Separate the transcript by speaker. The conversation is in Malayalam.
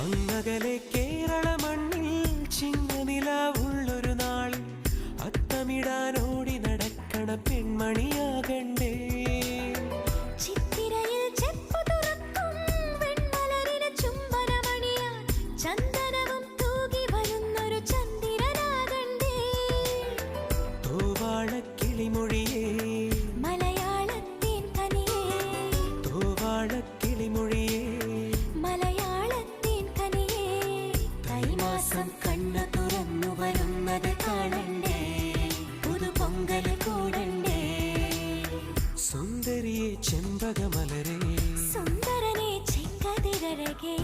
Speaker 1: അങ്ങകലെ കേരള മണ്ണിൽ ചിങ്ങനിലാവുള്ളൊരു നാളിൽ അത്തമിടാനോടി നടക്കണ പെൺമണിയാകണ്ടേ.
Speaker 2: ചിത്തിരയിൽ ചെപ്പു തുറക്കും വെൺമലരിന് ചുംബനമണിയാൻ ചന്ദനവും തൂകി വരുന്നൊരു ചന്ദ്രനാകണ്ടേ.
Speaker 1: തൂവാളക്കിളിമൊഴിയേ
Speaker 2: മലയാളത്തിൻ കനിയേ,
Speaker 1: തൂവാളക്കിളിമൊഴിയേ
Speaker 2: മലയാളത്തിൻ കനിയേ. തൈമാസം കണ്ണു തുറന്നു വരുന്നത് കാണണ്ടേ, പുതുപൊങ്കൽ കൂടണ്ടേ.
Speaker 1: സുന്ദരിയെ ചെമ്പകമലരേ,
Speaker 2: സുന്ദരനെ ചെങ്കതിരഴകേ.